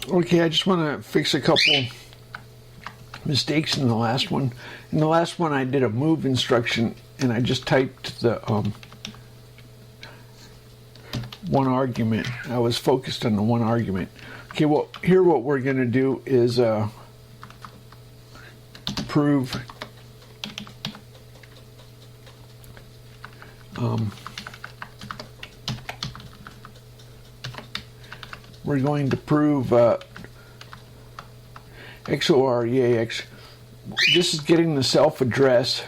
Okay, I just want to fix a couple mistakes in the last one. In the last one, I did a move instruction, and I just typed the one argument. I was focused on the one argument. Okay, well, here what we're going to do is prove we're going to prove XOR EAX. This is getting the self address.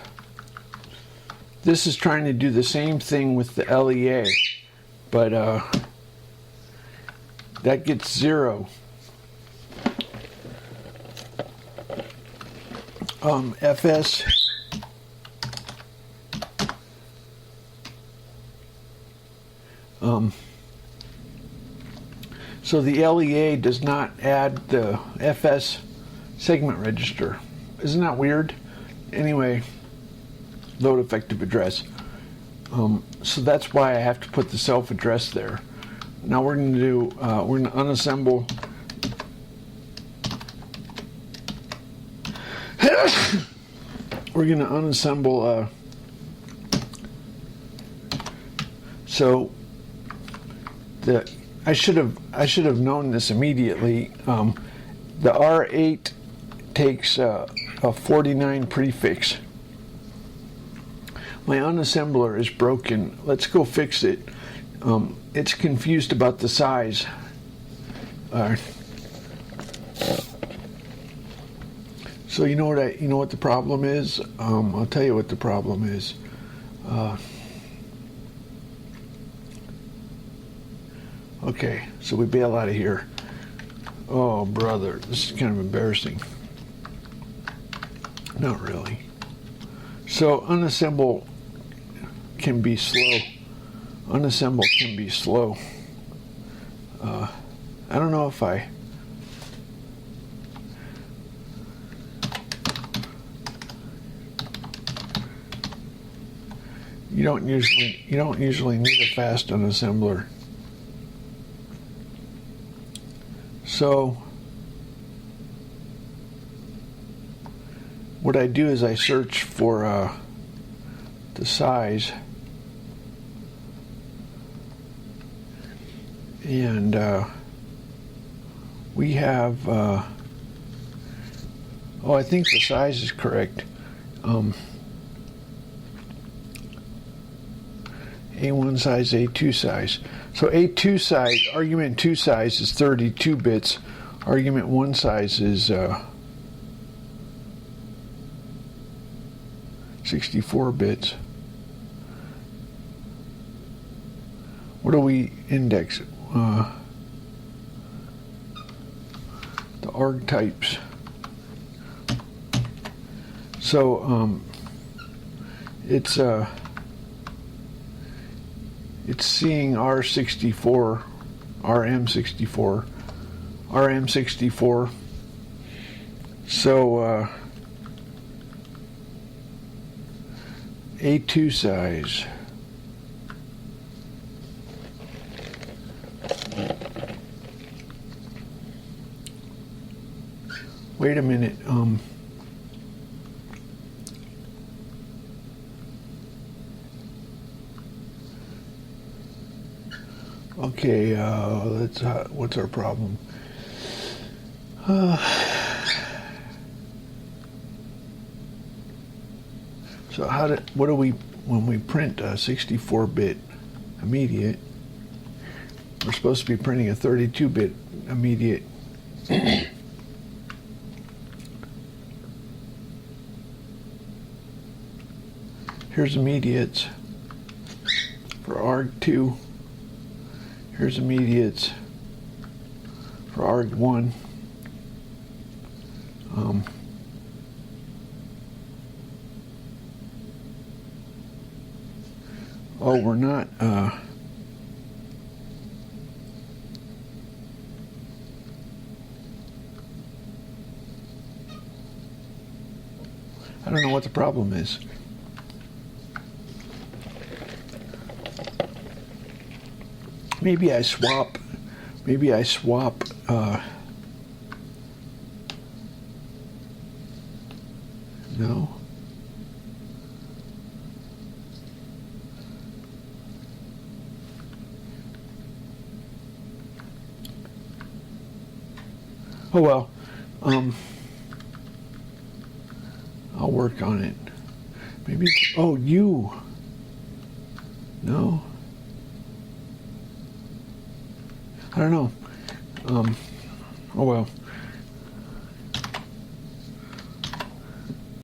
This is trying to do the same thing with the LEA, but that gets 0. FS so the LEA does not add the FS segment register. Isn't that weird? Anyway, load effective address. So that's why I have to put the self address there. Now we're going to do, we're going to unassemble. We're going to unassemble. So I should have known this immediately. The R8 takes a 49 prefix. My unassembler is broken. Let's go fix it. It's confused about the size. So you know what the problem is? I'll tell you what the problem is. Okay, so we bail out of here. Oh, brother, this is kind of embarrassing. Not really. So unassemble can be slow. Unassemble can be slow. I don't know if you don't usually need a fast unassembler. So what I do is I search for the size, and we have I think the size is correct. A1 size, A2 size. So A2 size, argument 2 size is 32 bits. Argument 1 size is 64 bits. What do we index? The arg types. So it's seeing R64, RM64, RM64. So A2 size. Wait a minute. Okay, let's. What's our problem? So what do we, when we print a 64-bit immediate, we're supposed to be printing a 32-bit immediate. Here's immediates for arg2. Here's immediates for arg1. Oh, we're not. I don't know what the problem is. Maybe I swap No. Oh well. I'll work on it. Maybe. Oh, you. No. I don't know. Oh well.